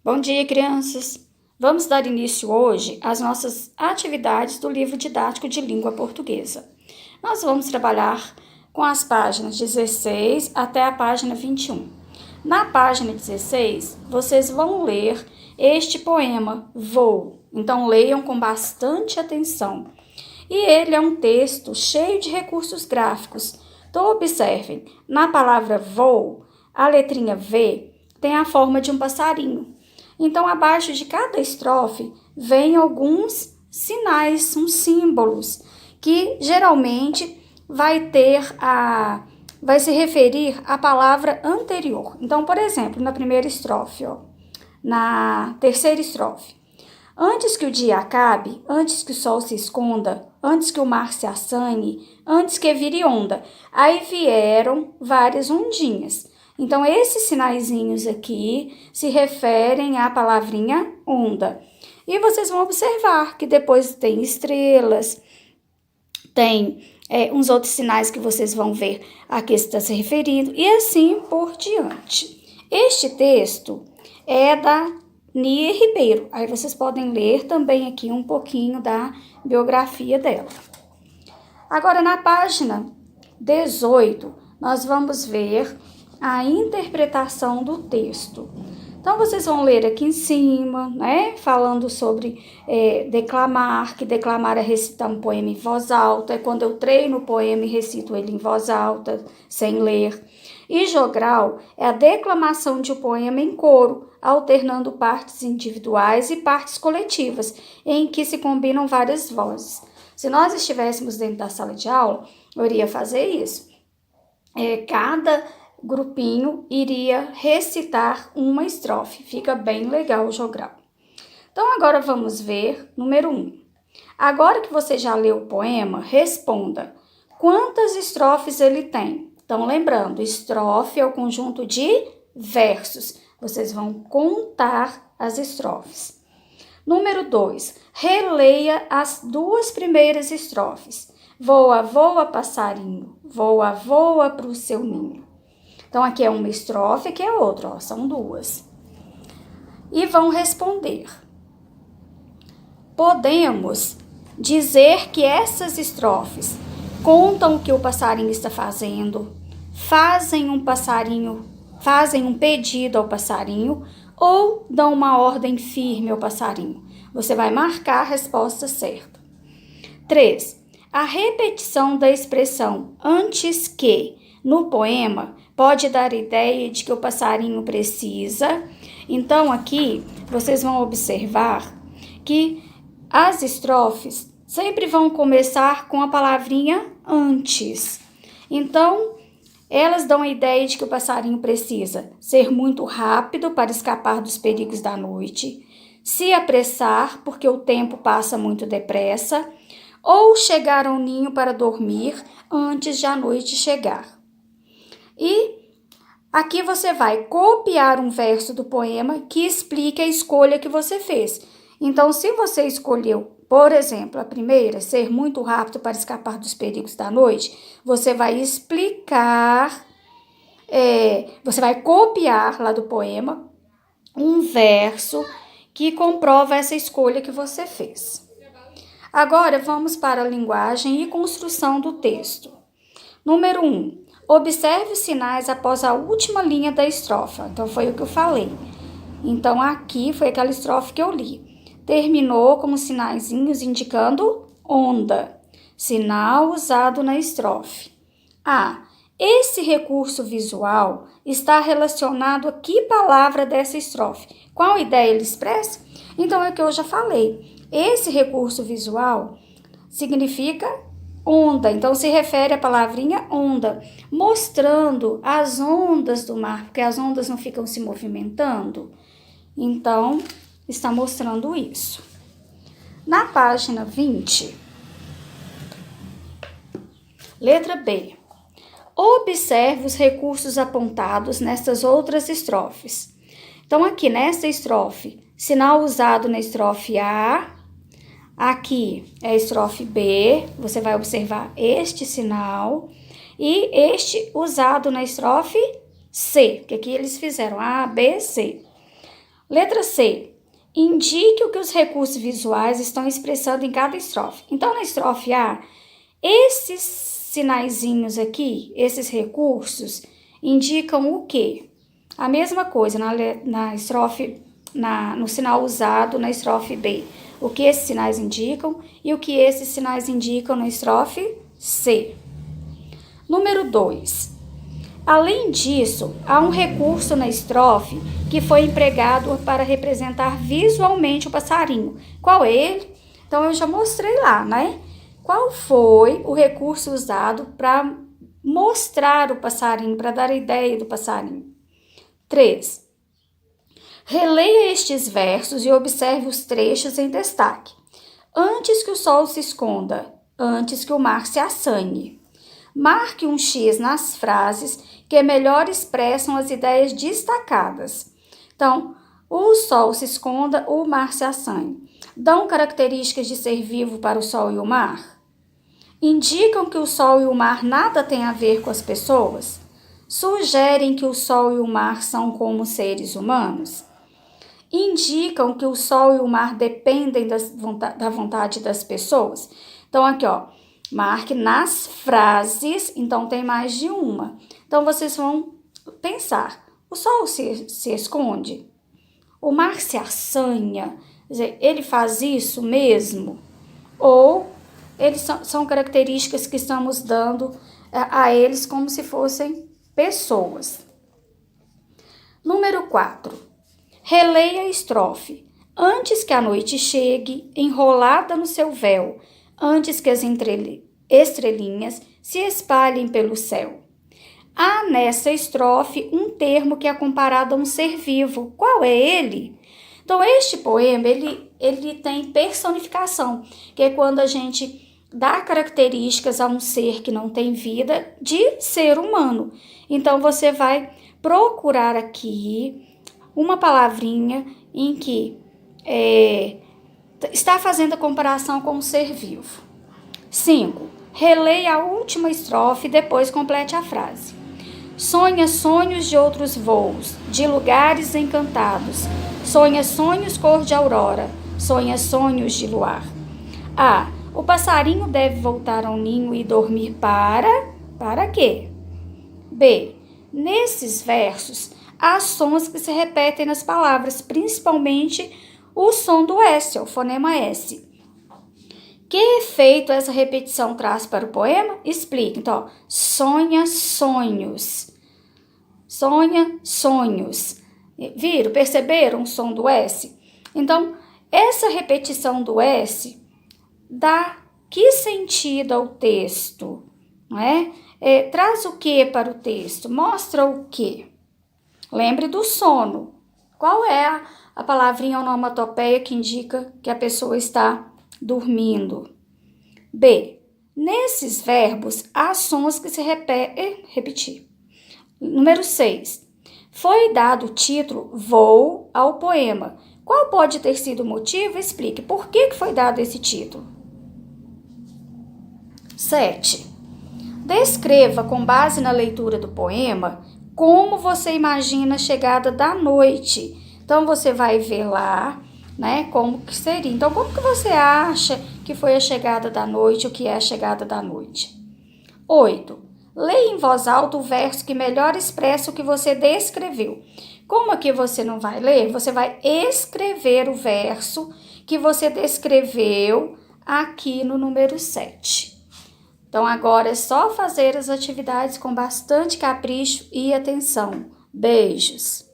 Bom dia, crianças! Vamos dar início hoje às nossas atividades do livro didático de língua portuguesa. Nós vamos trabalhar com as páginas 16 até a página 21. Na página 16, vocês vão ler este poema, Voo. Então, leiam com bastante atenção. E ele é um texto cheio de recursos gráficos. Então, observem, na palavra voo, a letrinha V tem a forma de um passarinho. Então, abaixo de cada estrofe, vem alguns sinais, uns símbolos, que geralmente vai se referir à palavra anterior. Então, por exemplo, na primeira estrofe, na terceira estrofe. Antes que o dia acabe, antes que o sol se esconda, antes que o mar se assanhe, antes que vire onda. Aí vieram várias ondinhas. Então, esses sinaizinhos aqui se referem à palavrinha onda. E vocês vão observar que depois tem estrelas, tem uns outros sinais que vocês vão ver a que está se referindo, e assim por diante. Este texto é da Nia Ribeiro. Aí vocês podem ler também aqui um pouquinho da biografia dela. Agora, na página 18, nós vamos ver a interpretação do texto. Então, vocês vão ler aqui em cima, né? Falando sobre declamar, que declamar é recitar um poema em voz alta. É quando eu treino o poema e recito ele em voz alta, sem ler. E jogral é a declamação de um poema em coro, alternando partes individuais e partes coletivas, em que se combinam várias vozes. Se nós estivéssemos dentro da sala de aula, eu iria fazer isso. Cada grupinho iria recitar uma estrofe. Fica bem legal o jogral. Então, agora vamos ver número 1. Agora que você já leu o poema, responda. Quantas estrofes ele tem? Então, lembrando, estrofe é o conjunto de versos. Vocês vão contar as estrofes. Número 2. Releia as duas primeiras estrofes. Voa, voa, passarinho. Voa, voa para o seu ninho. Então, aqui é uma estrofe, aqui é outra, são duas. E vão responder. Podemos dizer que essas estrofes contam o que o passarinho está fazendo, fazem um pedido ao passarinho ou dão uma ordem firme ao passarinho. Você vai marcar a resposta certa. 3. A repetição da expressão antes que no poema pode dar ideia de que o passarinho precisa. Então, aqui vocês vão observar que as estrofes sempre vão começar com a palavrinha antes. Então, elas dão a ideia de que o passarinho precisa ser muito rápido para escapar dos perigos da noite, se apressar porque o tempo passa muito depressa, ou chegar ao ninho para dormir antes de a noite chegar. E aqui você vai copiar um verso do poema que explica a escolha que você fez. Então, se você escolheu, por exemplo, a primeira, ser muito rápido para escapar dos perigos da noite, você vai explicar, você vai copiar lá do poema um verso que comprova essa escolha que você fez. Agora, vamos para a linguagem e construção do texto. Número 1. Observe os sinais após a última linha da estrofe. Então, foi o que eu falei. Então, aqui foi aquela estrofe que eu li. Terminou com sinaizinhos indicando onda. Sinal usado na estrofe. Esse recurso visual está relacionado a que palavra dessa estrofe? Qual ideia ele expressa? Então, é o que eu já falei. Esse recurso visual significa onda, então se refere à palavrinha onda, mostrando as ondas do mar, porque as ondas não ficam se movimentando. Então, está mostrando isso. Na página 20, letra B. Observe os recursos apontados nessas outras estrofes. Então, aqui nessa estrofe, sinal usado na estrofe A. Aqui é a estrofe B, você vai observar este sinal, e este usado na estrofe C, que aqui eles fizeram A, B, C. Letra C. Indique o que os recursos visuais estão expressando em cada estrofe. Então, na estrofe A, esses sinaizinhos aqui, esses recursos, indicam o quê? A mesma coisa na estrofe, no sinal usado na estrofe B. O que esses sinais indicam e o que esses sinais indicam na estrofe C. Número 2. Além disso, há um recurso na estrofe que foi empregado para representar visualmente o passarinho. Qual é ele? Então, eu já mostrei lá, né? Qual foi o recurso usado para mostrar o passarinho, para dar a ideia do passarinho? 3. Releia estes versos e observe os trechos em destaque. Antes que o sol se esconda, antes que o mar se assanhe. Marque um X nas frases que melhor expressam as ideias destacadas. Então, o sol se esconda, o mar se assanhe. Dão características de ser vivo para o sol e o mar? Indicam que o sol e o mar nada têm a ver com as pessoas? Sugerem que o sol e o mar são como seres humanos? Indicam que o sol e o mar dependem da vontade das pessoas? Então, aqui, ó, marque nas frases, então tem mais de uma. Então, vocês vão pensar, o sol se esconde? O mar se assanha? Quer dizer, ele faz isso mesmo? Ou eles são características que estamos dando a eles como se fossem pessoas? Número 4. Releia a estrofe. Antes que a noite chegue, enrolada no seu véu, antes que as estrelinhas se espalhem pelo céu. Há nessa estrofe um termo que é comparado a um ser vivo. Qual é ele? Então, este poema, ele tem personificação, que é quando a gente dá características a um ser que não tem vida de ser humano. Então, você vai procurar aqui uma palavrinha em que está fazendo a comparação com um ser vivo. 5. Releia a última estrofe e depois complete a frase. Sonha sonhos de outros voos, de lugares encantados. Sonha sonhos cor de aurora, sonha sonhos de luar. A. O passarinho deve voltar ao ninho e dormir para quê? B. Nesses versos, há sons que se repetem nas palavras, principalmente o som do S, o fonema S. Que efeito essa repetição traz para o poema? Explica. Então, sonha sonhos. Sonha sonhos. Viram? Perceberam o som do S? Então, essa repetição do S dá que sentido ao texto? Não é? Traz o que para o texto? Mostra o que? Lembre do sono. Qual é a palavrinha onomatopeia que indica que a pessoa está dormindo? B. Nesses verbos, há sons que se repetir. Número 6. Foi dado o título Voo ao poema. Qual pode ter sido o motivo? Explique. Por que foi dado esse título? 7. Descreva, com base na leitura do poema, como você imagina a chegada da noite. Então, você vai ver lá, né, como que seria. Então, como que você acha que foi a chegada da noite, o que é a chegada da noite? 8. Leia em voz alta o verso que melhor expressa o que você descreveu. Como aqui você não vai ler, você vai escrever o verso que você descreveu aqui no número 7. Então, agora é só fazer as atividades com bastante capricho e atenção. Beijos!